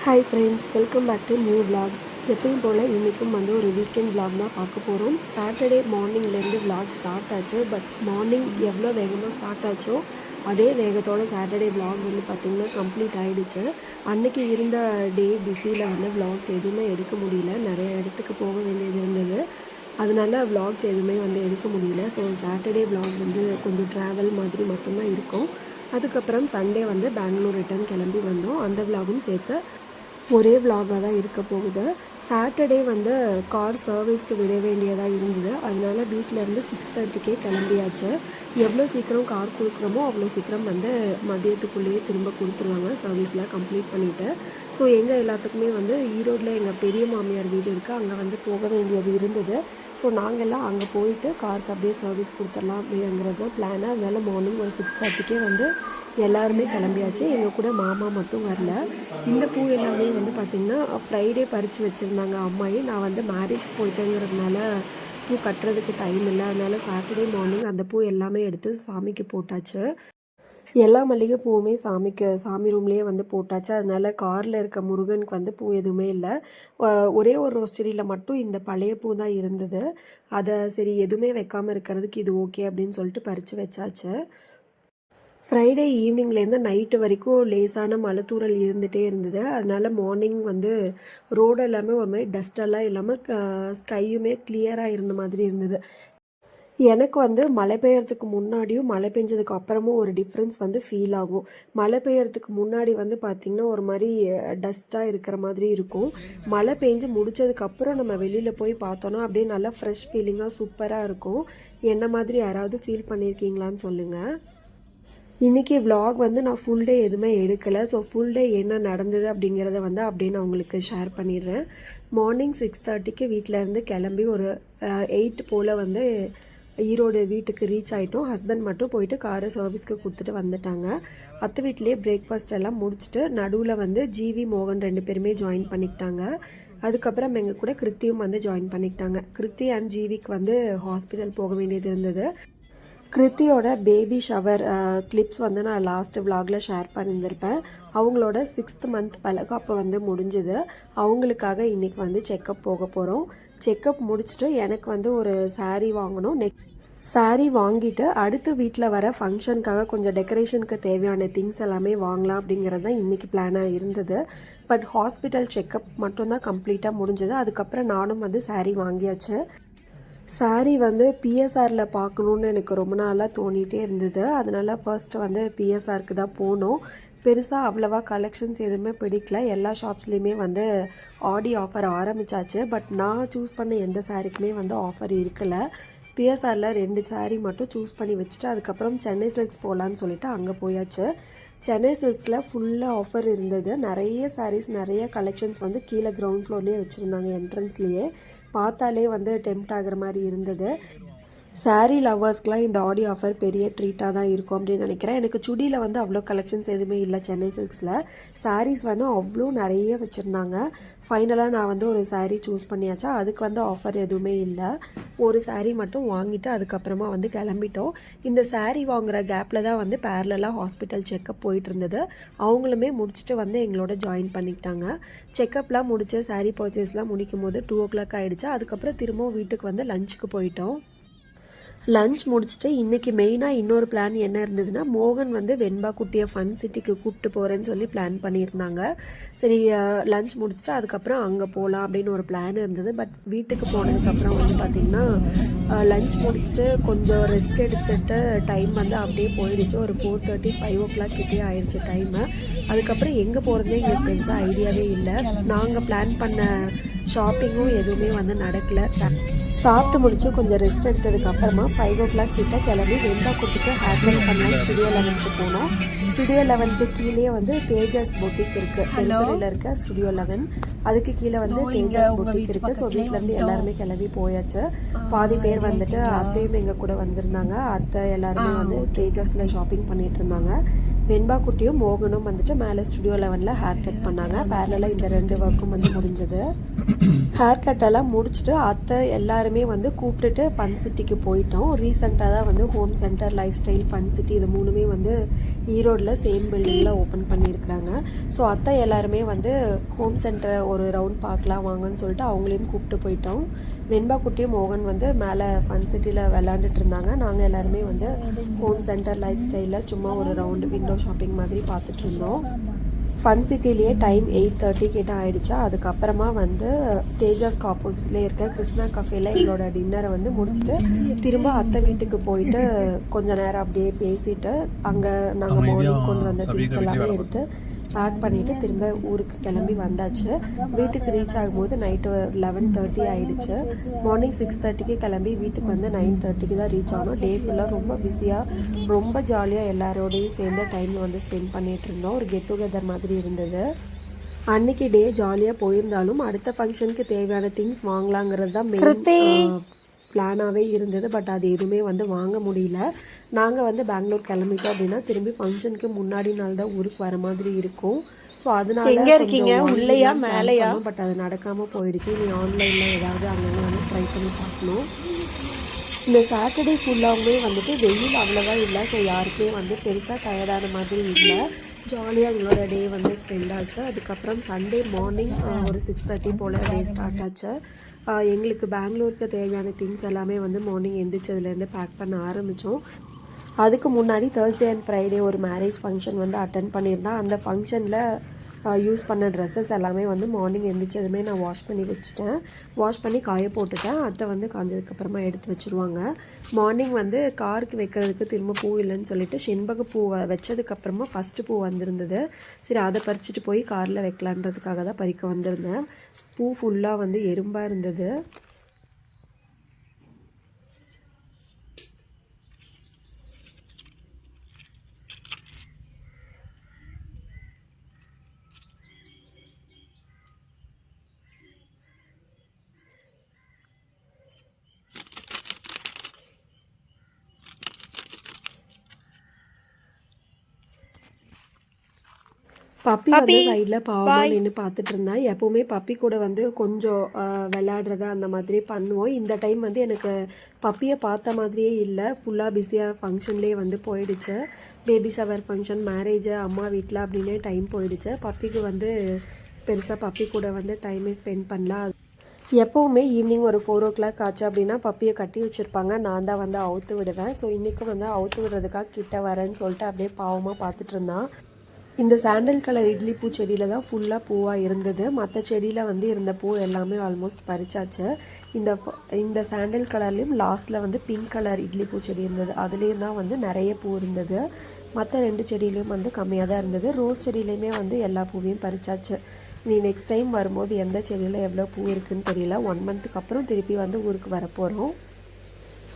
Hi friends, welcome back to new vlog. எப்பயும் போல் இன்றைக்கும் வந்து ஒரு வீக்கெண்ட் விலாக் தான் பார்க்க போகிறோம். சாட்டர்டே மார்னிங்லேருந்து விலாக் ஸ்டார்ட் ஆச்சு. பட் மார்னிங் எவ்வளோ வேகமாக ஸ்டார்ட் ஆச்சோ அதே வேகத்தோடு சாட்டர்டே விலாக் வந்து பார்த்திங்கன்னா கம்ப்ளீட் ஆகிடுச்சு. அன்றைக்கி இருந்த டே பிஸியில் வந்து விலாக்ஸ் எதுவுமே எடுக்க முடியல. நிறைய இடத்துக்கு போக வேண்டியது இருந்தது. அதனால விலாக்ஸ் எதுவுமே வந்து எடுக்க முடியல. ஸோ சாட்டர்டே விலாக் வந்து கொஞ்சம் ட்ராவல் மாதிரி மட்டும்தான் இருக்கும். அதுக்கப்புறம் சண்டே வந்து பெங்களூர் ரிட்டர்ன் கிளம்பி வந்தோம். அந்த விலாகும் சேர்த்து ஒரே விலாகாக தான் இருக்க போகுது. சாட்டர்டே வந்து கார் சர்வீஸ்க்கு விட வேண்டியதாக இருந்தது. அதனால் வீட்டிலேருந்து 6:30க்கே கிளம்பியாச்சு. எவ்வளோ சீக்கிரம் கார் கொடுக்குறோமோ அவ்வளோ சீக்கிரம் வந்து மதியத்துக்குள்ளேயே திரும்ப கொடுத்துருவாங்க சர்வீஸ்லாம் கம்ப்ளீட் பண்ணிவிட்டு. ஸோ எங்கள் எல்லாத்துக்குமே வந்து ஈரோட்டில் எங்கள் பெரிய மாமியார் வீடு இருக்குது, அங்கே வந்து போக வேண்டியது இருந்தது. ஸோ நாங்கள் எல்லாம் அங்கே போயிட்டு காருக்கு அப்படியே சர்வீஸ் கொடுத்துடலாம் அப்படிங்கிறது தான் பிளான். அதனால் மார்னிங் ஒரு 6:30க்கே வந்து எல்லாருமே கிளம்பியாச்சு. எங்கள் கூட மாமா மட்டும் வரல. இந்த பூ எல்லாமே வந்து பார்த்திங்கன்னா ஃப்ரைடே பறித்து வச்சுருந்தாங்க அம்மாயி. நான் வந்து மேரேஜ் போயிட்டேங்கிறதுனால பூ கட்டுறதுக்கு டைம் இல்லை. அதனால் சாட்டர்டே மார்னிங் அந்த பூ எல்லாமே எடுத்து சாமிக்கு போட்டாச்சு. எல்லா மல்லிகை பூவுமே சாமி ரூம்லேயே வந்து போட்டாச்சு. அதனால் காரில் இருக்க முருகனுக்கு வந்து பூ எதுவுமே இல்லை. ஒரே ஒரு ரோஸ் செடியில் மட்டும் இந்த பழைய பூ தான் இருந்தது. அதை சரி எதுவுமே வைக்காமல் இருக்கிறதுக்கு இது ஓகே அப்படின்னு சொல்லிட்டு பறித்து வச்சாச்சு. ஃப்ரைடே ஈவினிங்லேருந்து நைட்டு வரைக்கும் லேசான மலைத்தூரல் இருந்துகிட்டே இருந்தது. அதனால் மார்னிங் வந்து ரோடு எல்லாமே ஒரு மாதிரி டஸ்டெல்லாம் இல்லாமல் ஸ்கையுமே கிளியராக இருந்த மாதிரி இருந்தது. எனக்கு வந்து மழை பெய்யறதுக்கு முன்னாடியும் மழை பெஞ்சதுக்கு அப்புறமும் ஒரு டிஃப்ரென்ஸ் வந்து ஃபீல் ஆகும். மழை பெய்யறதுக்கு முன்னாடி வந்து பார்த்திங்கன்னா ஒரு மாதிரி டஸ்ட்டாக இருக்கிற மாதிரி இருக்கும். மழை பெஞ்சு முடித்ததுக்கப்புறம் நம்ம வெளியில் போய் பார்த்தோன்னா அப்படியே நல்லா ஃப்ரெஷ் ஃபீலிங்காக சூப்பராக இருக்கும். என்ன மாதிரி யாராவது ஃபீல் பண்ணியிருக்கீங்களான்னு சொல்லுங்கள். இன்றைக்கி விலாக் வந்து நான் ஃபுல் டே எதுவுமே எடுக்கலை. ஸோ ஃபுல் டே என்ன நடந்தது அப்படிங்கிறத வந்து அப்படியே நான் உங்களுக்கு ஷேர் பண்ணிடுறேன். மார்னிங் 6:30க்கு வீட்டிலேருந்து கிளம்பி ஒரு 8 போல் வந்து ஈரோடு வீட்டுக்கு ரீச் ஆகிட்டோம். ஹஸ்பண்ட் மட்டும் போயிட்டு காரை சர்வீஸ்க்கு கொடுத்துட்டு வந்துட்டாங்க. அத்தை வீட்டிலே பிரேக்ஃபாஸ்ட் எல்லாம் முடிச்சுட்டு நடுவில் வந்து ஜிவி மோகன் 2 பேருமே ஜாயின் பண்ணிக்கிட்டாங்க. அதுக்கப்புறம் எங்கள் கூட கிருத்தியும் வந்து ஜாயின் பண்ணிக்கிட்டாங்க. கிருத்தி அண்ட் ஜிவிக்கு வந்து ஹாஸ்பிட்டல் போக வேண்டியது இருந்தது. கிருத்தியோட பேபி ஷவர் கிளிப்ஸ் வந்து நான் லாஸ்ட் விலாகில் ஷேர் பண்ணியிருந்திருப்பேன். அவங்களோட 6th மந்த் பலகாப்பு வந்து முடிஞ்சுது. அவங்களுக்காக இன்றைக்கி வந்து செக்கப் போக போகிறோம். செக்கப் முடிச்சுட்டு எனக்கு வந்து ஒரு சாரீ வாங்கணும். சாரீ வாங்கிட்டு அடுத்து வீட்டில் வர ஃபங்க்ஷனுக்காக கொஞ்சம் டெக்கரேஷனுக்கு தேவையான திங்ஸ் எல்லாமே வாங்கலாம் அப்படிங்கிறது தான் இன்றைக்கி பிளானாக இருந்தது. பட் ஹாஸ்பிட்டல் செக்கப் மட்டும்தான் கம்ப்ளீட்டாக முடிஞ்சது. அதுக்கப்புறம் நானும் வந்து சாரீ வாங்கியாச்சு. சாரீ வந்து பிஎஸ்ஆரில் பார்க்கணுன்னு எனக்கு ரொம்ப நாளாக தோணிகிட்டே இருந்தது. அதனால் ஃபர்ஸ்ட்டு வந்து பிஎஸ்ஆருக்கு தான் போனோம். பெருசாக அவ்வளவா கலெக்ஷன்ஸ் எதுவுமே பிடிக்கல. எல்லா ஷாப்ஸ்லேயுமே வந்து ஆடி ஆஃபர் ஆரம்பித்தாச்சு. பட் நான் சூஸ் பண்ண எந்த சாரீக்குமே வந்து ஆஃபர் இருக்கலை. பிஎஸ்ஆரில் 2 சாரீ மட்டும் சூஸ் பண்ணி வச்சுட்டு அதுக்கப்புறம் சென்னை சில்க்ஸ் போகலான்னு சொல்லிட்டு அங்கே போயாச்சு. சென்னை சில்க்ஸில் ஃபுல்லாக ஆஃபர் இருந்தது. நிறைய சாரீஸ், நிறைய கலெக்ஷன்ஸ் வந்து கீழே கிரவுண்ட் ஃப்ளோர்லேயே வச்சுருந்தாங்க. என்ட்ரன்ஸ்லேயே பார்த்தாலே வந்து டெம்ப்ட் ஆகிற மாதிரி இருந்தது. சாரீ லவ்வர்ஸ்க்கெலாம் இந்த ஆடி ஆஃபர் பெரிய ட்ரீட்டாக தான் இருக்கும் அப்படின்னு நினைக்கிறேன். எனக்கு சுடியில் வந்து அவ்வளோ கலெக்ஷன்ஸ் எதுவுமே இல்லை சென்னை சில்க்ஸில். சாரீஸ் வேணும் அவ்வளோ நிறைய வச்சுருந்தாங்க. ஃபைனலாக நான் வந்து ஒரு சாரீ சூஸ் பண்ணியாச்சா. அதுக்கு வந்து ஆஃபர் எதுவுமே இல்லை. ஒரு சாரீ மட்டும் வாங்கிட்டு அதுக்கப்புறமா வந்து கிளம்பிட்டோம். இந்த சாரீ வாங்குகிற கேப்பில் தான் வந்து பேரலாக ஹாஸ்பிட்டல் செக்கப் போயிட்டு இருந்தது. அவங்களுமே முடிச்சுட்டு வந்து எங்களோட ஜாயின் பண்ணிக்கிட்டாங்க. செக்கப்லாம் முடிச்சு சாரீ பர்ச்சேஸ்லாம் முடிக்கும் போது 2 o'clock ஆகிடுச்சு. அதுக்கப்புறம் திரும்பவும் வீட்டுக்கு வந்து லஞ்சுக்கு போயிட்டோம். லஞ்ச் முடிச்சுட்டு இன்றைக்கி மெயினாக இன்னொரு பிளான் என்ன இருந்ததுன்னா, மோகன் வந்து வெண்பா குட்டியை ஃபன் சிட்டிக்கு கூப்பிட்டு போகிறேன்னு சொல்லி பிளான் பண்ணியிருந்தாங்க. சரி லஞ்ச் முடிச்சுட்டு அதுக்கப்புறம் அங்கே போகலாம் அப்படின்னு ஒரு பிளான் இருந்தது. பட் வீட்டுக்கு போனதுக்கப்புறம் வந்து பார்த்திங்கன்னா லஞ்ச் முடிச்சுட்டு கொஞ்சம் ரெஸ்ட் எடுத்துகிட்டு டைம் வந்து அப்படியே போயிடுச்சு. ஒரு 4:30 5 o'clock கிட்டே ஆயிடுச்சு டைமு. அதுக்கப்புறம் எங்கே போகிறதே எங்களுக்கு பெருசாக ஐடியாவே இல்லை. நாங்கள் பிளான் பண்ண ஷாப்பிங்கும் எதுவுமே வந்து நடக்கலை. சாப்பிட்டு முடிச்சு கொஞ்சம் ரெஸ்ட் எடுத்ததுக்கு அப்புறமா 5 o'clock கிட்ட கிளம்பி வெண்பா குட்டிக்கு ஹேர் ட்ரை பண்ணலாம் ஸ்டுடியோ 11க்கு போனோம். ஸ்டுடியோ 11க்கு கீழே வந்து தேஜஸ் பொட்டிக் இருக்குது. பெருப்பறையில் இருக்க ஸ்டுடியோ 11 அதுக்கு கீழே வந்து தேஜஸ் பொட்டிக் இருக்குது. ஸோ வீட்டிலேருந்து எல்லாருமே கிளம்பி போயாச்சு. பாதி பேர் வந்துட்டு அத்தையும் எங்கள் கூட வந்திருந்தாங்க. அத்தை எல்லாருமே வந்து தேஜஸில் ஷாப்பிங் பண்ணிகிட்டு இருந்தாங்க. வெண்பா குட்டியும் மோகனும் வந்துட்டு மேலே ஸ்டுடியோ 11ல் ஹேர் கட் பண்ணாங்க. பேரலாக இந்த 2 ஒர்க்கும் வந்து முடிஞ்சது. ஹேர் கட்டெல்லாம் முடிச்சுட்டு அத்தை எல்லாருமே வந்து கூப்பிட்டுட்டு ஃபன் சிட்டிக்கு போயிட்டோம். ரீசெண்டாக தான் வந்து home centre, life style, fun city இது 3மே வந்து ஈரோடில் சேம் பில்டிங்கில் ஓப்பன் பண்ணியிருக்கிறாங்க. ஸோ அத்தை எல்லாருமே வந்து ஹோம் சென்டரை ஒரு ரவுண்ட் பார்க்கலாம் வாங்கன்னு சொல்லிட்டு அவங்களையும் கூப்பிட்டு போயிட்டோம். வெண்பா குட்டியும் மோகன் வந்து மேலே ஃபன் சிட்டியில் விளாண்டுட்டு இருந்தாங்க. நாங்கள் எல்லாருமே வந்து ஹோம் சென்டர், லைஃப் ஸ்டைலில் சும்மா ஒரு ரவுண்டு விண்டோ ஷாப்பிங் மாதிரி பார்த்துட்டு இருந்தோம். ஃபன் சிட்டிலேயே டைம் 8:30 கிட்ட ஆகிடுச்சா. அதுக்கப்புறமா வந்து தேஜாஸ்க்கு ஆப்போசிட்லேயே இருக்க கிருஷ்ணா கஃபேல எங்களோட டின்னரை வந்து முடிச்சுட்டு திரும்ப அத்தை வீட்டுக்கு போயிட்டு கொஞ்ச நேரம் அப்படியே பேசிட்டு அங்கே நாங்கள் மார்னிங் கொண்டு வந்த திங்ஸ் எல்லாமே எடுத்து பேக் பண்ணிவிட்டு திரும்ப ஊருக்கு கிளம்பி வந்தாச்சு. வீட்டுக்கு ரீச் ஆகும்போது நைட்டு 11:30 ஆகிடுச்சு. மார்னிங் 6:30க்கு கிளம்பி வீட்டுக்கு வந்து 9:30க்கு தான் ரீச் ஆகணும். டே ஃபுல்லாக ரொம்ப பிஸியாக ரொம்ப ஜாலியாக எல்லாரோடையும் சேர்ந்து டைம் வந்து ஸ்பெண்ட் பண்ணிகிட்டு இருந்தோம். ஒரு கெட் டுகெதர் மாதிரி இருந்தது. அன்றைக்கி டே ஜாலியாக போயிருந்தாலும் அடுத்த ஃபங்க்ஷனுக்கு தேவையான திங்ஸ் வாங்கலாங்கிறது தான் மெயின் பிளானாகவே இருந்தது. பட் அது எதுவுமே வந்து வாங்க முடியல. நாங்கள் வந்து பெங்களூர் கிளம்பிட்டோம் அப்படின்னா திரும்பி ஃபங்க்ஷனுக்கு முன்னாடி நாள் தான் ஊருக்கு வர மாதிரி இருக்கும். ஸோ அதனால எங்கே இருக்கீங்க, உள்ளேயா மேலேயா? பட் அது நடக்காமல் போயிடுச்சு. நீ ஆன்லைனில் ஏதாவது அங்கங்கே வந்து ட்ரை பண்ணி பார்க்கணும். இந்த சாட்டர்டே ஃபுல்லாகவே வந்துட்டு வெயில் அவ்வளோவா இல்லை. ஸோ யாருக்குமே வந்து பெருசாக டயர்டான மாதிரி இல்லை. ஜாலியாக எங்களோட டே வந்து ஸ்பெண்ட் ஆச்சு. அதுக்கப்புறம் சண்டே மார்னிங் ஒரு 6:30 போல் டே ஸ்டார்ட் ஆச்சு. எங்களுக்கு பெங்களூருக்கு தேவையான திங்ஸ் எல்லாமே வந்து மார்னிங் எந்திரிச்சதுலேருந்து பேக் பண்ண ஆரம்பித்தோம். அதுக்கு முன்னாடி தேர்ஸ்டே அண்ட் ஃப்ரைடே ஒரு மேரேஜ் ஃபங்க்ஷன் வந்து அட்டன் பண்ணியிருந்தேன். அந்த ஃபங்க்ஷனில் யூஸ் பண்ண ட்ரெஸ்ஸஸ் எல்லாமே வந்து மார்னிங் எந்திரிச்சதுமே நான் வாஷ் பண்ணி வச்சுட்டேன். வாஷ் பண்ணி காய போட்டுட்டேன். அதை வந்து காஞ்சதுக்கப்புறமா எடுத்து வச்சுருவாங்க. மார்னிங் வந்து காருக்கு வைக்கிறதுக்கு திரும்ப பூ இல்லைன்னு சொல்லிட்டு செண்பக பூ வச்சதுக்கப்புறமா ஃபஸ்ட்டு பூ வந்திருந்தது. சரி அதை பறிச்சுட்டு போய் காரில் வைக்கலான்றதுக்காக தான் பறிக்க வந்திருந்தேன். பூ ஃபுல்லாக வந்து எறும்பாக இருந்தது. பப்பி வந்து சைடில் பாவமாக நின்று பார்த்துட்டு இருந்தேன். எப்போவுமே பப்பி கூட வந்து கொஞ்சம் விளையாடுறதா அந்த மாதிரி பண்ணுவோம். இந்த டைம் வந்து எனக்கு பப்பியை பார்த்த மாதிரியே இல்லை. ஃபுல்லாக பிஸியாக ஃபங்க்ஷன்லேயே வந்து போயிடுச்சு. பேபி ஷவர் ஃபங்க்ஷன், மேரேஜ், அம்மா வீட்டில் அப்படின்னே டைம் போயிடுச்சு. பப்பிக்கு வந்து பெருசாக பப்பி கூட வந்து டைமே ஸ்பெண்ட் பண்ணலாம். எப்போவுமே ஈவினிங் ஒரு 4 o'clock ஆச்சு அப்படின்னா பப்பியை கட்டி வச்சுருப்பாங்க. நான் தான் வந்து அவுத்து விடுவேன். ஸோ இன்றைக்கும் வந்து அவுத்து விடுறதுக்காக கிட்ட வரேன்னு சொல்லிட்டு அப்படியே பாவமாக பார்த்துட்டு இருந்தான். இந்த சாண்டல் கலர் இட்லி பூ செடியில் தான் ஃபுல்லாக பூவாக இருந்தது. மற்ற செடியில் வந்து இருந்த பூ எல்லாமே ஆல்மோஸ்ட் பறிச்சாச்சு. இந்த சாண்டல் கலர்லேயும் லாஸ்ட்டில் வந்து பிங்க் கலர் இட்லி பூ செடி இருந்தது. அதுலேயும் தான் வந்து நிறைய பூ இருந்தது. மற்ற 2 செடியிலையும் வந்து கம்மியாக தான் இருந்தது. ரோஸ் செடியிலையுமே வந்து எல்லா பூவையும் பறிச்சாச்சு. நீ நெக்ஸ்ட் டைம் வரும்போது எந்த செடியில் எவ்வளோ பூ இருக்குதுன்னு தெரியல. 1 monthக்கு அப்புறம் திருப்பி வந்து ஊருக்கு வரப்போகிறோம்.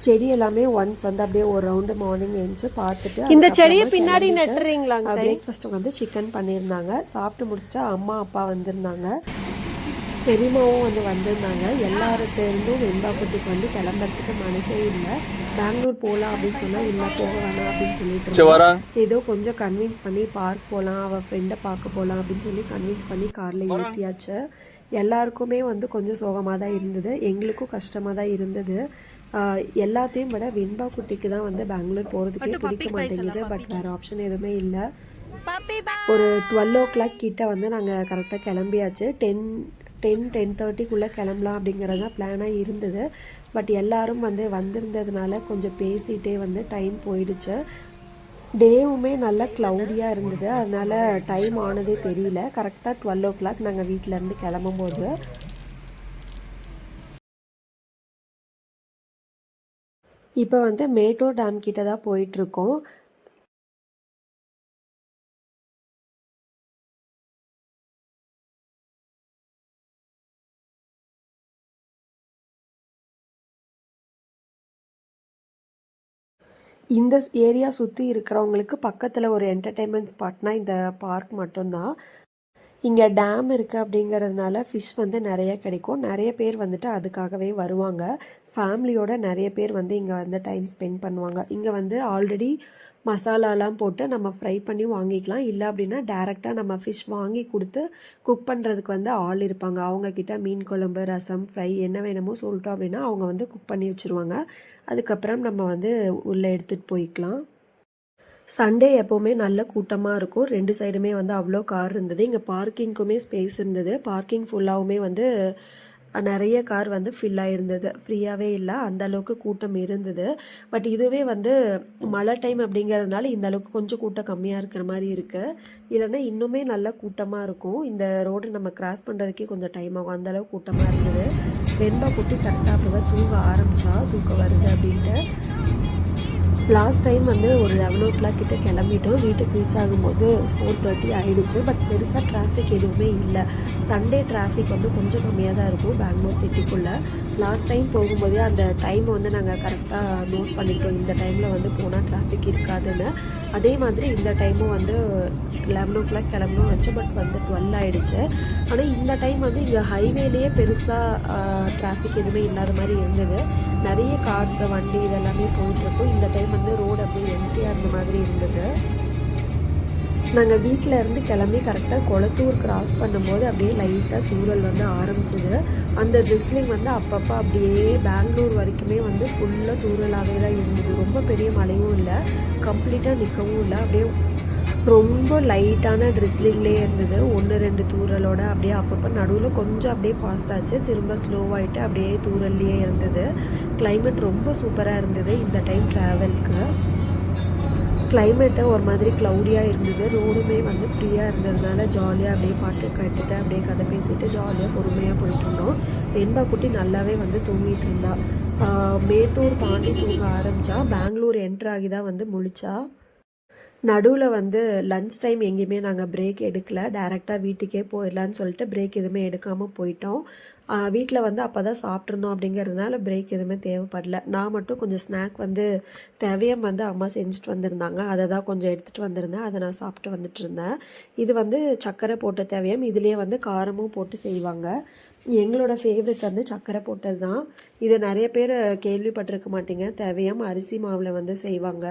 செடி எல்லாமே ஒன்ஸ் வந்து அப்படியே ஒரு ரவுண்டு மார்னிங் எழுந்து பார்த்துட்டு இந்த செடியை பின்னாடி நட்டுறீங்களாங்க. பிரேக்ஃபாஸ்ட்டு வந்து சிக்கன் பண்ணியிருந்தாங்க. சாப்பிட்டு முடிச்சுட்டு அம்மா அப்பா வந்திருந்தாங்க. பெரியம்மாவும் வந்து வந்திருந்தாங்க. எல்லாருக்கும் வெண்பா குட்டிக்கு வந்து கிளம்புறதுக்கு மனசே இல்லை. பெங்களூர் போகலாம் அப்படின்னு சொன்னால் இல்லை போக வேணாம் அப்படின்னு சொல்லிட்டு ஏதோ கொஞ்சம் கன்வின்ஸ் பண்ணி பார்க் போகலாம், அவள் ஃப்ரெண்டை பார்க்க போகலாம் அப்படின்னு சொல்லி கன்வின்ஸ் பண்ணி காரில் ஏற்றியாச்சு. எல்லாருக்குமே வந்து கொஞ்சம் சோகமாக தான் இருந்தது. எங்களுக்கும் கஷ்டமாக தான் இருந்தது. எல்லாத்தையும் விட வெண்பா குட்டிக்கு தான் வந்து பெங்களூர் போகிறதுக்கே பிடிக்க மாட்டேங்குது. பட் வேறு ஆப்ஷன் எதுவுமே இல்லை. ஒரு 12 o'clock கிட்ட வந்து நாங்கள் கரெக்டாக கிளம்பியாச்சு. 10-10:30க்குள்ளே கிளம்பலாம் அப்படிங்கிறது தான் பிளானாக இருந்தது. பட் எல்லோரும் வந்து வந்திருந்ததுனால கொஞ்சம் பேசிகிட்டே வந்து டைம் போயிடுச்சு. டேவுமே நல்லா க்ளவுடியாக இருந்தது. அதனால் டைம் ஆனதே தெரியல. கரெக்டாக 12 o'clock நாங்கள் வீட்டிலேருந்து கிளம்பும்போது இப்போ வந்து மேட்டூர் டேம் கிட்ட தான் போயிட்டுருக்கோம். இந்த ஏரியா சுற்றி இருக்கிறவங்களுக்கு பக்கத்தில் ஒரு என்டர்டெயின்மெண்ட் ஸ்பாட்னா இந்த பார்க் மட்டும்தான். இங்கே டேம் இருக்குது அப்படிங்கிறதுனால ஃபிஷ் வந்து நிறைய கிடைக்கும். நிறைய பேர் வந்துட்டு அதுக்காகவே வருவாங்க. ஃபேமிலியோட நிறைய பேர் வந்து இங்கே வந்து டைம் ஸ்பெண்ட் பண்ணுவாங்க. இங்கே வந்து ஆல்ரெடி மசாலாலாம் போட்டு நம்ம ஃப்ரை பண்ணி வாங்கிக்கலாம். இல்லை அப்படின்னா டேரெக்டாக நம்ம ஃபிஷ் வாங்கி கொடுத்து குக் பண்ணுறதுக்கு வந்து ஆள் இருப்பாங்க. அவங்கக்கிட்ட மீன் குழம்பு, ரசம், ஃப்ரை என்ன வேணுமோ சொல்லிட்டோம் அப்படின்னா அவங்க வந்து குக் பண்ணி வச்சுருவாங்க. அதுக்கப்புறம் நம்ம வந்து உள்ளே எடுத்துகிட்டு போய்க்கலாம். சண்டே எப்போவுமே நல்ல கூட்டமாக இருக்கும். 2 சைடுமே வந்து அவ்வளோ கார் இருந்தது. இங்கே பார்க்கிங்க்குமே ஸ்பேஸ் இருந்தது. பார்க்கிங் ஃபுல்லாகவுமே வந்து நிறைய கார் வந்து ஃபில் ஆகிருந்தது. ஃப்ரீயாகவே இல்லை, அந்த அளவுக்கு கூட்டம் இருந்தது. பட் இதுவே வந்து மழை டைம் அப்படிங்கிறதுனால இந்த அளவுக்கு கொஞ்சம் கூட்டம் கம்மியாக இருக்கிற மாதிரி இருக்குது. இல்லைன்னா இன்னுமே நல்ல கூட்டமாக இருக்கும். இந்த ரோடு நம்ம கிராஸ் பண்ணுறதுக்கே கொஞ்சம் டைம் ஆகும், அந்த அளவுக்கு கூட்டமாக இருந்தது. வெண்பா குட்டி கரெக்டாக அப்போ தான் தூங்க ஆரம்பித்தா, தூக்கம் வருது அப்படின்ட்டு. லாஸ்ட் டைம் வந்து ஒரு 11 கிட்ட கிளம்பிட்டோம். வீட்டுக்கு ரீச் ஆகும்போது 4:30 ஆகிடுச்சு. பட் பெருசாக டிராஃபிக் எதுவுமே இல்லை. சண்டே டிராஃபிக் வந்து கொஞ்சம் கம்மியாக தான் இருக்கும் பெங்களூர் சிட்டிக்குள்ளே. லாஸ்ட் டைம் போகும்போதே அந்த டைம் வந்து நாங்கள் கரெக்டாக நோட் பண்ணிட்டோம், இந்த டைமில் வந்து போனால் டிராஃபிக் இருக்காதுன்னு. அதே மாதிரி இந்த டைமும் வந்து 11 கிளம்பணும் வச்சு, பட் வந்து 12 ஆகிடுச்சு. ஆனால் இந்த டைம் வந்து இங்கே ஹைவேலேயே பெருசாக டிராஃபிக் எதுவுமே இல்லாத மாதிரி இருந்தது. நிறைய கார்ஸ், வண்டி இதெல்லாமே போயிட்டுருக்கும். இந்த டைம் வந்து ரோடு அப்படியே எம்டியாக இருந்த மாதிரி இருந்தது. நாங்கள் வீட்டில் இருந்து கிளம்பி கரெக்டாக கொளத்தூர் கிராஸ் பண்ணும்போது அப்படியே லைட்டாக தூறல் வந்து ஆரம்பிச்சிது. அந்த ட்ரிஸ்லிங் வந்து அப்பப்போ அப்படியே பெங்களூர் வரைக்குமே வந்து ஃபுல்லாக தூறலாகவே தான் இருந்தது. ரொம்ப பெரிய மழையும் இல்லை, கம்ப்ளீட்டாக நிற்கவும் இல்லை, அப்படியே ரொம்ப லைட்டான ட்ரிஸ்லிங்லேயே இருந்தது. 1-2 தூறலோட அப்படியே அப்பப்போ நடுவில் கொஞ்சம் அப்படியே ஃபாஸ்ட்டாச்சு, திரும்ப ஸ்லோவாகிட்டு அப்படியே தூறல்லையே இருந்தது. கிளைமேட் ரொம்ப சூப்பராக இருந்தது இந்த டைம் ட்ராவலுக்கு. கிளைமேட்டு ஒரு மாதிரி க்ளவுடியாக இருந்தது. ரோடுமே வந்து ஃப்ரீயாக இருந்ததுனால ஜாலியாக அப்படியே பாட்டு கேட்டுட்டு அப்படியே கதை பேசிட்டு ஜாலியாக பொறுமையாக போயிட்டுருந்தோம். வெண்பா குட்டி நல்லாவே வந்து தூங்கிட்டு இருந்தா. மேட்டூர் தாண்டி தூங்க ஆரம்பித்தா. பெங்களூர் என்ட்ராகி தான் வந்து முழிச்சா. நடுவில் வந்து லன்ச் டைம் எங்கேயுமே நாங்கள் பிரேக் எடுக்கல, டேரெக்டாக வீட்டுக்கே போயிடலான்னு சொல்லிட்டு பிரேக் எதுவுமே எடுக்காமல் போயிட்டோம். வீட்டில் வந்து அப்போ தான் சாப்பிட்ருந்தோம் அப்படிங்கிறதுனால பிரேக் எதுவுமே தேவைப்படல. நான் மட்டும் கொஞ்சம் ஸ்நாக் வந்து தேவையம் வந்து அம்மா செஞ்சுட்டு வந்திருந்தாங்க, அதை தான் கொஞ்சம் எடுத்துகிட்டு வந்திருந்தேன். அதை நான் சாப்பிட்டு வந்துட்டு இருந்தேன். இது வந்து சர்க்கரை போட்ட தேவையம், இதுலேயே வந்து காரமும் போட்டு செய்வாங்க. எங்களோட ஃபேவரட் வந்து சர்க்கரை போட்டது தான். இது நிறைய பேர் கேள்விப்பட்டிருக்க மாட்டீங்க. தேவையம் அரிசி மாவில் வந்து செய்வாங்க.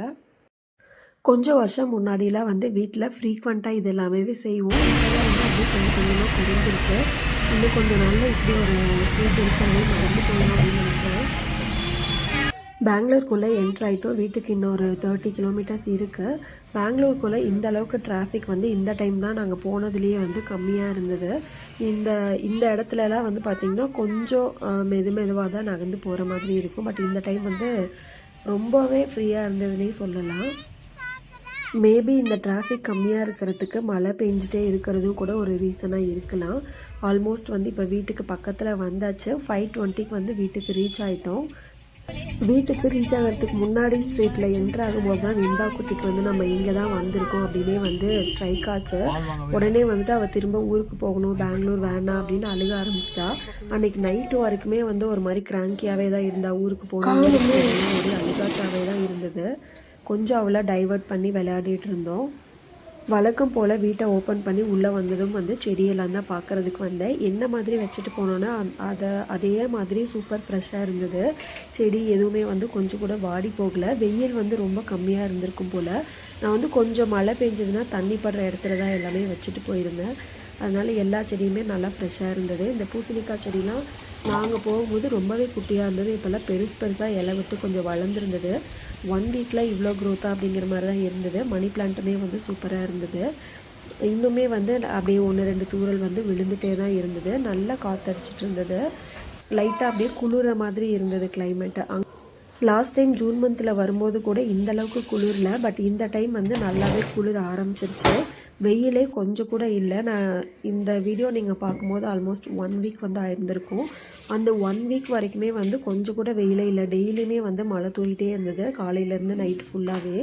கொஞ்சம் வருஷம் முன்னாடிலாம் வந்து வீட்டில் ஃப்ரீக்வெண்ட்டாக இது எல்லாமே செய்வோம். இப்போதான் வந்து அப்படியே கொஞ்சம் கொஞ்சமாக குறைஞ்சிருச்சு. இன்னும் கொஞ்சம் நாளில் இப்படி ஒரு ஸ்வீட் இருக்கிறதே மறந்து போகணும் அப்படின்னு நினைக்கிறேன். பெங்களூருக்குள்ளே என்ட்ராயிட்டோம். வீட்டுக்கு இன்னொரு 30 கிலோமீட்டர்ஸ் இருக்குது. பெங்களூருக்குள்ளே இந்த அளவுக்கு டிராஃபிக் வந்து இந்த டைம் தான் நாங்கள் போனதுலேயே வந்து கம்மியாக இருந்தது. இந்த இடத்துலலாம் வந்து பார்த்திங்கன்னா கொஞ்சம் மெதுவாக தான் நகர்ந்து போகிற மாதிரி இருக்கும். பட் இந்த டைம் வந்து ரொம்பவே ஃப்ரீயாக இருந்ததுன்னே சொல்லலாம். மேபி இந்த டிராஃபிக் கம்மியாக இருக்கிறதுக்கு மழை பெஞ்சிட்டே இருக்கிறதும் கூட ஒரு ரீசனாக இருக்கலாம். ஆல்மோஸ்ட் வந்து இப்போ வீட்டுக்கு பக்கத்தில் வந்தாச்சு. 5:20 வந்து வீட்டுக்கு ரீச் ஆகிட்டோம். வீட்டுக்கு ரீச் ஆகிறதுக்கு முன்னாடி ஸ்ட்ரீட்டில் என்ட்ரு ஆகும்போது தான் வெண்பா குட்டிக்கு வந்து நம்ம இங்கே தான் வந்திருக்கோம் அப்படின்னே வந்து ஸ்ட்ரைக் ஆச்சு. உடனே வந்துட்டு அவள் திரும்ப ஊருக்கு போகணும், பெங்களூர் வேணாம் அப்படின்னு அழுக ஆரம்பிச்சிட்டா. அன்றைக்கி நைட்டு வரைக்குமே வந்து ஒரு மாதிரி கிராங்கியாகவே தான் இருந்தா. ஊருக்கு போகணும் ஒரு அழுகாச்சாவே தான் இருந்தது. கொஞ்சம் அவளை டைவர்ட் பண்ணி விளையாடிட்டு இருந்தோம். வழக்கம் போல் வீட்டை ஓப்பன் பண்ணி உள்ளே வந்ததும் வந்து செடியெல்லாம் தான் பார்க்குறதுக்கு வந்தேன். என்ன மாதிரி வச்சுட்டு போனோன்னா அதே மாதிரி சூப்பர் ஃப்ரெஷ்ஷாக இருந்தது. செடி எதுவுமே வந்து கொஞ்சம் கூட வாடி போகலை. வெயில் வந்து ரொம்ப கம்மியாக இருந்திருக்கும் போல். நான் வந்து கொஞ்சம் மழை பெஞ்சதுன்னா தண்ணி படுற இடத்துல தான் எல்லாமே வச்சுட்டு போயிருந்தேன். அதனால் எல்லா செடியுமே நல்லா ஃப்ரெஷ்ஷாக இருந்தது. இந்த பூசணிக்காய் செடிலாம் நாங்கள் போகும்போது ரொம்பவே குட்டியாக இருந்தது. இப்போல்லாம் பெருசாக இலை விட்டு கொஞ்சம் வளர்ந்துருந்தது. 1 வீக்கில் இவ்வளோ க்ரோத்தாக அப்படிங்கிற மாதிரி தான் இருந்தது. மணி பிளான்ட்டுமே வந்து சூப்பராக இருந்தது. இன்னுமே வந்து அப்படியே 1-2 தூறல் வந்து விழுந்துகிட்டே தான் இருந்தது. நல்லா காற்றடிச்சிட்டு இருந்தது. லைட்டாக அப்படியே குளிர மாதிரி இருந்தது கிளைமேட்டு. லாஸ்ட் டைம் ஜூன் மந்தில் வரும்போது கூட இந்தளவுக்கு குளிரல. பட் இந்த டைம் வந்து நல்லாவே குளிர ஆரம்பிச்சிருச்சு. வெயிலே கொஞ்சம் கூட இல்லை. நான் இந்த வீடியோ நீங்கள் பார்க்கும்போது ஆல்மோஸ்ட் 1 வீக் வந்து ஆயிருந்திருக்கும். அந்த 1 வீக் வரைக்குமே வந்து கொஞ்சம் கூட வெயிலே இல்லை. டெய்லியுமே வந்து மழை தூரிகிட்டே இருந்தது காலையிலேருந்து நைட் ஃபுல்லாகவே.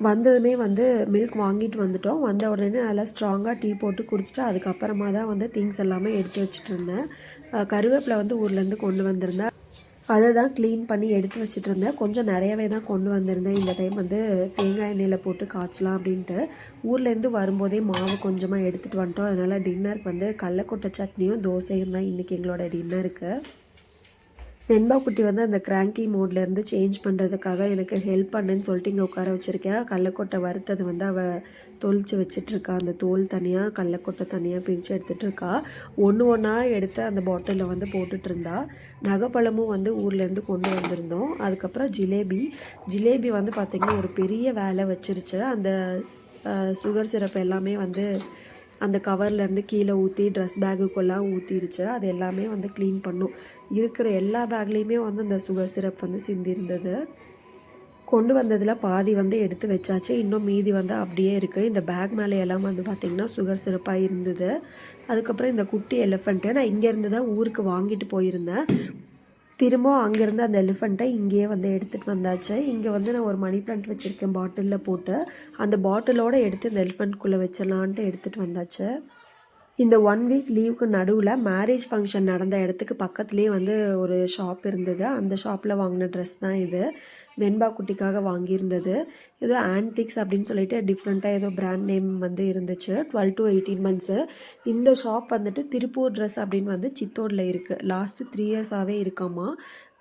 வந்ததுமே வந்து மில்க் வாங்கிட்டு வந்துட்டோம். வந்த உடனே நல்லா ஸ்ட்ராங்காக டீ போட்டு குடிச்சிட்டு அதுக்கப்புறமா தான் வந்து திங்ஸ் எல்லாமே எடுத்து வச்சுட்டு இருந்தேன். கருவேப்பிலை வந்து ஊர்லேருந்து கொண்டு வந்திருந்தேன். அதை தான் க்ளீன் பண்ணி எடுத்து வச்சுட்டு இருந்தேன். கொஞ்சம் நிறையவே தான் கொண்டு வந்திருந்தேன். இந்த டைம் வந்து தேங்காய் எண்ணெயில் போட்டு காய்ச்சலாம் அப்படின்ட்டு. ஊர்லேருந்து வரும்போதே மாவு கொஞ்சமாக எடுத்துகிட்டு வந்துட்டோம். அதனால் டின்னருக்கு வந்து கடலக்கொட்டை சட்னியும் தோசையும் தான் இன்றைக்கி எங்களோட டின்னருக்கு. வெண்பா குட்டி வந்து அந்த கிராங்கி மோட்லேருந்து சேஞ்ச் பண்ணுறதுக்காக எனக்கு ஹெல்ப் பண்ணுன்னு சொல்லிட்டு இங்கே உட்கார வச்சுருக்கேன். கடலக்கொட்டை வறுத்தது வந்து அவள் தொளிச்சு வச்சிட்ருக்கா. அந்த தோல் தனியாக கடலக்கொட்டை தனியாக பிரித்து எடுத்துகிட்ருக்கா. ஒன்று ஒன்றா எடுத்து அந்த பாட்டிலில் வந்து போட்டுட்ருந்தா. நகைப்பழமும் வந்து ஊர்லேருந்து கொண்டு வந்திருந்தோம். அதுக்கப்புறம் ஜிலேபி வந்து பார்த்திங்கன்னா ஒரு பெரிய வேலை வச்சிருச்சு. அந்த சுகர் சிரப் எல்லாமே வந்து அந்த கவர்லேருந்து கீழே ஊற்றி ட்ரெஸ் பேக்குக்கெல்லாம் ஊற்றிருச்சு. அது எல்லாமே வந்து க்ளீன் பண்ணும். இருக்கிற எல்லா பேக்லேயுமே வந்து அந்த சுகர் சிரப் வந்து சிந்திருந்தது. கொண்டு வந்ததில் பாதி வந்து எடுத்து வச்சாச்சு. இன்னும் மீதி வந்து அப்படியே இருக்குது. இந்த பேக் மேலே எல்லாம் வந்து பார்த்திங்கன்னா சுகர் சிரப்பாக இருந்தது. அதுக்கப்புறம் இந்த குட்டி எலிஃபண்ட்டு நான் இங்கேருந்து தான் ஊருக்கு வாங்கிட்டு போயிருந்தேன். திரும்ப அங்கேருந்து அந்த எலிஃபண்ட்டை இங்கேயே வந்து எடுத்துகிட்டு வந்தாச்சு. இங்கே வந்து நான் ஒரு மணி பிளான்ட் வச்சுருக்கேன் பாட்டிலில் போட்டு. அந்த பாட்டிலோடு எடுத்து இந்த எலிஃபண்ட்குள்ளே வச்சிடலான்ட்டு எடுத்துகிட்டு வந்தாச்சு. இந்த 1 வீக் லீவுக்கு நடுவில் மேரேஜ் ஃபங்க்ஷன் நடந்த இடத்துக்கு பக்கத்துலேயே வந்து ஒரு ஷாப் இருந்தது. அந்த ஷாப்பில் வாங்கின ட்ரெஸ் தான் இது. வெண்பா குட்டிக்காக வாங்கியிருந்தது. ஏதோ ஆன்டிக்ஸ் அப்படின்னு சொல்லிட்டு டிஃப்ரெண்ட்டாக ஏதோ பிராண்ட் நேம் வந்து இருந்துச்சு. 12 to 18 months. இந்த ஷாப் வந்துட்டு திருப்பூர் ட்ரெஸ் அப்படின்னு வந்து சித்தோடில் இருக்குது. லாஸ்ட்டு 3 yearsஆகவே இருக்காமா.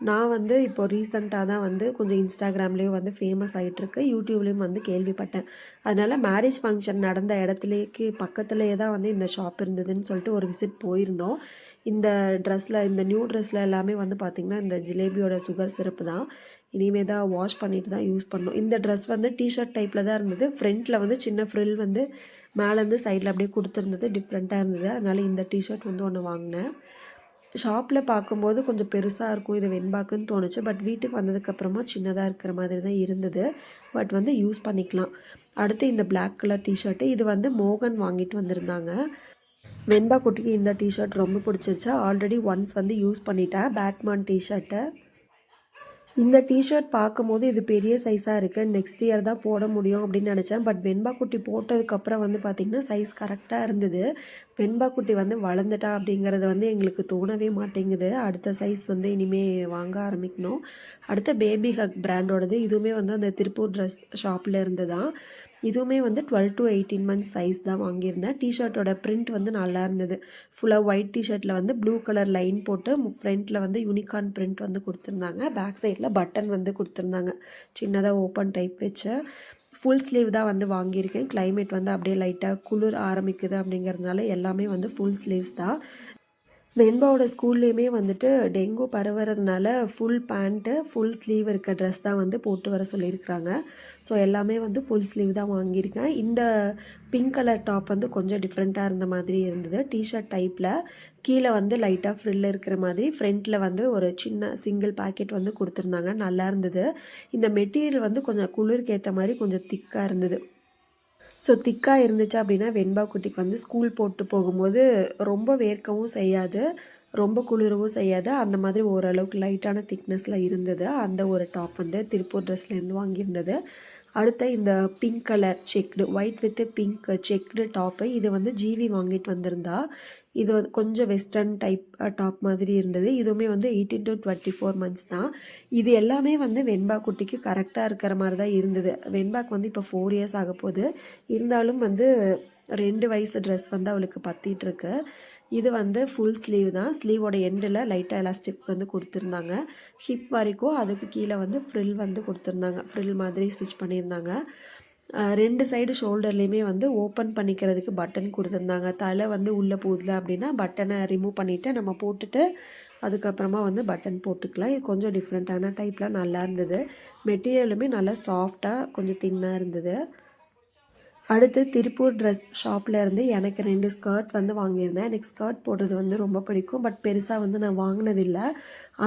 நான் வந்து இப்போ ரீசெண்டாக தான் வந்து கொஞ்சம் இன்ஸ்டாகிராம்லேயும் வந்து ஃபேமஸ் ஆகிட்டுருக்கு. யூடியூப்லேயும் வந்து கேள்விப்பட்டேன். அதனால் மேரேஜ் ஃபங்க்ஷன் நடந்த இடத்துலேக்கு பக்கத்துலேயே தான் வந்து இந்த ஷாப் இருந்ததுன்னு சொல்லிட்டு ஒரு விசிட் போயிருந்தோம். இந்த ட்ரெஸ்ஸில் இந்த நியூ ட்ரெஸ்ஸில் எல்லாமே வந்து பார்த்திங்கன்னா இந்த ஜிலேபியோட சுகர் சிரப்பு தான். இனிமேல் தான் வாஷ் பண்ணிட்டு தான் யூஸ் பண்ணணும். இந்த ட்ரெஸ் வந்து டிஷர்ட் டைப்பில் தான் இருந்தது. ஃப்ரண்ட்டில் வந்து சின்ன ஃப்ரில் வந்து மேலேருந்து சைடில் அப்படியே கொடுத்துருந்தது. டிஃப்ரெண்ட்டாக இருந்தது. அதனால் இந்த டிஷர்ட் வந்து ஒன்று வாங்கினேன். ஷாப்பில் பார்க்கும்போது கொஞ்சம் பெருசாக இருக்கும் இது வெண்பாக்குன்னு தோணுச்சு. பட் வீட்டுக்கு வந்ததுக்கப்புறமா சின்னதாக இருக்கிற மாதிரி தான் இருந்தது. பட் வந்து யூஸ் பண்ணிக்கலாம். அடுத்து இந்த பிளாக் கலர் டிஷர்ட்டு இது வந்து மோகன் வாங்கிட்டு வந்திருந்தாங்க. வெண்பா குட்டிக்கு இந்த டிஷர்ட் ரொம்ப பிடிச்சிருச்சு. ஆல்ரெடி ஒன்ஸ் வந்து யூஸ் பண்ணிட்டேன். பேட்மேன் டிஷர்ட்டை. இந்த டிஷர்ட் பார்க்கும்போது இது பெரிய சைஸாக இருக்குது. நெக்ஸ்ட் இயர் தான் போட முடியும் அப்படின்னு நினச்சேன். பட் வெண்பா குட்டி போட்டதுக்கப்புறம் வந்து பார்த்திங்கன்னா சைஸ் கரெக்டாக இருந்தது. வெண்பா குட்டி வந்து வளர்ந்துட்டா அப்படிங்கிறது வந்து எங்களுக்கு தோணவே மாட்டேங்குது. அடுத்த சைஸ் வந்து இனிமேல் வாங்க ஆரம்பிக்கணும். அடுத்த பேபி ஹக் பிராண்டோடது. இதுவுமே வந்து அந்த திருப்பூர் ட்ரெஸ் ஷாப்பில் இருந்து தான். இதுவுமே வந்து 12 to 18 months சைஸ் தான் வாங்கியிருந்தேன். டிஷர்ட்டோட பிரிண்ட் வந்து நல்லா இருந்தது. ஃபுல்லாக ஒயிட் டிஷர்ட்டில் வந்து ப்ளூ கலர் லைன் போட்டு ஃப்ரண்ட்டில் வந்து யூனிகார்ன் பிரிண்ட் வந்து கொடுத்துருந்தாங்க. பேக் சைடில் பட்டன் வந்து கொடுத்துருந்தாங்க. சின்னதாக ஓப்பன் டைப் வச்சு. ஃபுல் ஸ்லீவ் தான் வந்து வாங்கியிருக்கேன். கிளைமேட் வந்து அப்படியே லைட்டாக குளிர் ஆரம்பிக்குது அப்படிங்கிறதுனால எல்லாமே வந்து ஃபுல் ஸ்லீவ்ஸ் தான். வெண்பாவோட ஸ்கூல்லேயுமே வந்துட்டு டெங்கு பரவுறதுனால ஃபுல் பேண்ட்டு ஃபுல் ஸ்லீவ் இருக்க ட்ரெஸ் தான் வந்து போட்டு வர சொல்லியிருக்கிறாங்க. ஸோ எல்லாமே வந்து ஃபுல் ஸ்லீவ் தான் வாங்கியிருக்கேன். இந்த பிங்க் கலர் டாப் வந்து கொஞ்சம் டிஃப்ரெண்ட்டாக இருந்த மாதிரி இருந்தது. டிஷர்ட் டைப்பில் கீழே வந்து லைட்டாக ஃப்ரில் இருக்கிற மாதிரி ஃப்ரண்ட்டில் வந்து ஒரு சின்ன சிங்கிள் பேக்கெட் வந்து கொடுத்துருந்தாங்க. நல்லா இருந்தது. இந்த மெட்டீரியல் வந்து கொஞ்சம் குளிருக்கு ஏற்ற மாதிரி கொஞ்சம் திக்காக இருந்தது. ஸோ திக்காக இருந்துச்சு அப்படின்னா வெண்பா குட்டிக்கு வந்து ஸ்கூல் போட்டு போகும்போது ரொம்ப வேர்க்கவும் செய்யாது, ரொம்ப குளிரவும் செய்யாது. அந்த மாதிரி ஓரளவுக்கு லைட்டான திக்னஸில் இருந்தது. அந்த ஒரு டாப் வந்து திருப்பூர் ட்ரெஸ்லேருந்து வாங்கியிருந்தது. அடுத்த இந்த pink colour checked white with pink checked top இது வந்து ஜிவி வாங்கிட்டு வந்திருந்தா. இது வந்து கொஞ்சம் வெஸ்டர்ன் டைப் டாப் மாதிரி இருந்தது. இதுவுமே வந்து 18 to 24 months தான். இது எல்லாமே வந்து வெண்பா குட்டிக்கு கரெக்டாக இருக்கிற மாதிரி தான் இருந்தது. வெண்பாக்கு வந்து இப்போ 4 years ஆக போகுது. இருந்தாலும் வந்து 2 வயசு ட்ரெஸ் வந்து அவளுக்கு பற்றிட்டுருக்கு. இது வந்து ஃபுல் ஸ்லீவ் தான். ஸ்லீவோட எண்டில் லைட்டாக எலாஸ்டிக் வந்து கொடுத்துருந்தாங்க. ஹிப் வரைக்கும் அதுக்கு கீழே வந்து ஃப்ரில் வந்து கொடுத்துருந்தாங்க. ஃப்ரில் மாதிரி ஸ்டிச் பண்ணியிருந்தாங்க. 2 சைடு ஷோல்டர்லேயுமே வந்து ஓப்பன் பண்ணிக்கிறதுக்கு பட்டன் கொடுத்துருந்தாங்க. தலை வந்து உள்ளே போகுதுல அப்படின்னா பட்டனை ரிமூவ் பண்ணிவிட்டு நம்ம போட்டுட்டு அதுக்கப்புறமா வந்து பட்டன் போட்டுக்கலாம். இது கொஞ்சம் டிஃப்ரெண்ட்டான டைப்பில் நல்லா இருந்தது. மெட்டீரியலுமே நல்லா சாஃப்டாக கொஞ்சம் தின்னாக இருந்தது. அடுத்து திருப்பூர் ட்ரெஸ் ஷாப்பில் இருந்து எனக்கு 2 ஸ்கர்ட் வந்து வாங்கியிருந்தேன். எனக்கு ஸ்கர்ட் போடுறது வந்து ரொம்ப பிடிக்கும். பட் பெருசாக வந்து நான் வாங்கினதில்லை.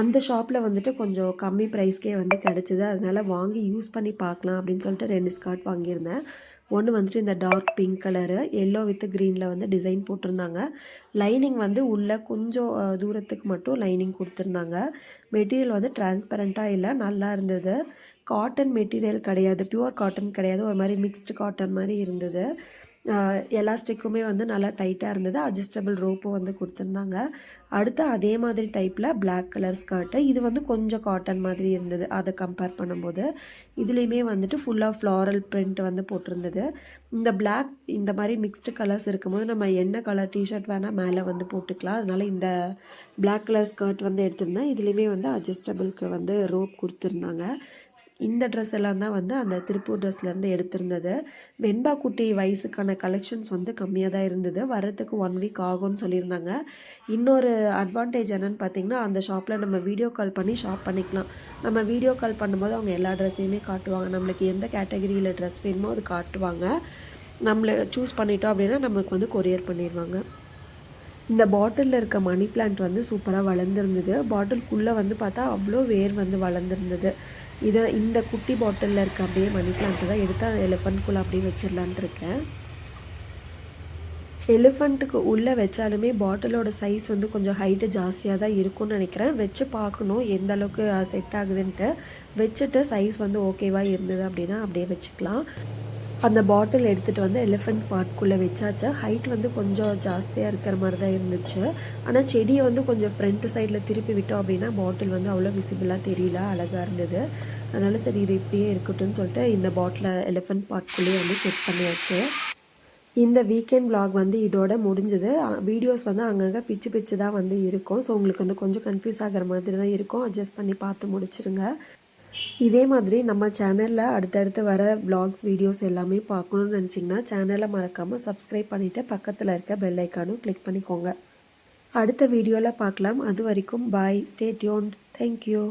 அந்த ஷாப்பில் வந்துட்டு கொஞ்சம் கம்மி ப்ரைஸ்க்கே வந்து கிடச்சிது. அதனால் வாங்கி யூஸ் பண்ணி பார்க்கலாம் அப்படின்னு சொல்லிட்டு 2 ஸ்கர்ட் வாங்கியிருந்தேன். ஒன்று வந்துட்டு இந்த dark pink colour yellow with க்ரீனில் வந்து டிசைன் போட்டிருந்தாங்க. லைனிங் வந்து உள்ளே கொஞ்சம் தூரத்துக்கு மட்டும் லைனிங் கொடுத்துருந்தாங்க. மெட்டீரியல் வந்து டிரான்ஸ்பரண்ட்டாக இல்லை, நல்லா இருந்தது. காட்டன் மெட்டீரியல் கிடையாது, பியூர் காட்டன் கிடையாது, ஒரு மாதிரி மிக்ஸ்டு காட்டன் மாதிரி இருந்தது. எலாஸ்டிக்குமே வந்து நல்லா டைட்டாக இருந்தது. அட்ஜஸ்டபிள் ரோப்பும் வந்து கொடுத்துருந்தாங்க. அடுத்து அதே மாதிரி டைப்பில் பிளாக் கலர் ஸ்கர்ட்டு. இது வந்து கொஞ்சம் காட்டன் மாதிரி இருந்தது அதை கம்பேர் பண்ணும்போது. இதுலேயுமே வந்துட்டு ஃபுல்லாக ஃப்ளாரல் பிரிண்ட் வந்து போட்டிருந்தது. இந்த பிளாக் இந்த மாதிரி மிக்ஸ்டு கலர்ஸ் இருக்கும்போது நம்ம என்ன கலர் டிஷர்ட் வேணால் மேலே வந்து போட்டுக்கலாம். அதனால் இந்த பிளாக் கலர் ஸ்கர்ட் வந்து எடுத்திருந்தேன். இதுலேயுமே வந்து அட்ஜஸ்டபிளுக்கு வந்து ரோப் கொடுத்துருந்தாங்க. இந்த ட்ரெஸ் எல்லாம் தான் வந்து அந்த திருப்பூர் ட்ரெஸ்லேருந்து எடுத்திருந்தது. வெண்பா குட்டி வயசுக்கான கலெக்ஷன்ஸ் வந்து கம்மியாக தான் இருந்தது. வரத்துக்கு 1 வீக் ஆகும்னு சொல்லியிருந்தாங்க. இன்னொரு அட்வான்டேஜ் என்னென்னு பார்த்தீங்கன்னா, அந்த ஷாப்பில் நம்ம வீடியோ கால் பண்ணி ஷாப் பண்ணிக்கலாம். நம்ம வீடியோ கால் பண்ணும்போது அவங்க எல்லா ட்ரெஸ்ஸையுமே காட்டுவாங்க. நம்மளுக்கு எந்த கேட்டகரியில் ட்ரெஸ் வேணுமோ அது காட்டுவாங்க. நம்மளை சூஸ் பண்ணிட்டோம் அப்படின்னா நமக்கு வந்து கொரியர் பண்ணிடுவாங்க. இந்த பாட்டிலில் இருக்க மணி பிளான்ட் வந்து சூப்பராக வளர்ந்துருந்தது. பாட்டிலுக்குள்ளே வந்து பார்த்தா அவ்வளோ வேர் வந்து வளர்ந்துருந்தது. இந்த குட்டி பாட்டிலில் இருக்க அப்படியே மணி பிளான்ட்டை தான் எடுத்து எலிஃபண்ட்குள்ளே அப்படியே வச்சிடலான்ட்டு இருக்கேன். எலிஃபண்ட்டுக்கு உள்ளே வச்சாலுமே பாட்டிலோட சைஸ் வந்து கொஞ்சம் ஹைட்டு ஜாஸ்தியாக தான் இருக்கும்னு நினைக்கிறேன். வச்சு பார்க்கணும் எந்த அளவுக்கு செட் ஆகுதுன்ட்டு. வச்சுட்டு சைஸ் வந்து ஓகேவாக இருந்தது அப்படின்னா அப்படியே வச்சுக்கலாம். அந்த பாட்டில் எடுத்துகிட்டு வந்து எலிஃபண்ட் பார்க்குள்ளே வச்சாச்சு. ஹைட் வந்து கொஞ்சம் ஜாஸ்தியாக இருக்கிற மாதிரி தான் இருந்துச்சு. ஆனால் செடியை வந்து கொஞ்சம் ஃப்ரண்ட் சைடில் திருப்பி விட்டோம் அப்படின்னா பாட்டில் வந்து அவ்வளோ விசிபிளாக தெரியல, அழகாக இருந்தது. அதனால் சரி இது இப்படியே இருக்கட்டும்னு சொல்லிட்டு இந்த பாட்டிலை எலிஃபண்ட் பார்க்குள்ளேயே வந்து செட் பண்ணியாச்சு. இந்த வீக்கெண்ட் vlog வந்து இதோட முடிஞ்சது. வீடியோஸ் வந்து அங்கங்கே பிச்சு பிச்சு தான் வந்து இருக்கும். ஸோ உங்களுக்கு வந்து கொஞ்சம் கன்ஃபியூஸ் ஆகிற மாதிரி தான் இருக்கும். அட்ஜஸ்ட் பண்ணி பார்த்து முடிச்சிருங்க. இதே மாதிரி நம்ம சேனலில் அடுத்தடுத்து வர vlogs வீடியோஸ் எல்லாமே பார்க்கணுன்னு நினச்சிங்கன்னா சேனலை மறக்காமல் சப்ஸ்கிரைப் பண்ணிவிட்டு பக்கத்தில் இருக்க பெல் ஐக்கானும் கிளிக் பண்ணிக்கோங்க. அடுத்த வீடியோவில் பார்க்கலாம். அது வரைக்கும் பாய், ஸ்டே டியூன்ட், தேங்க்யூ.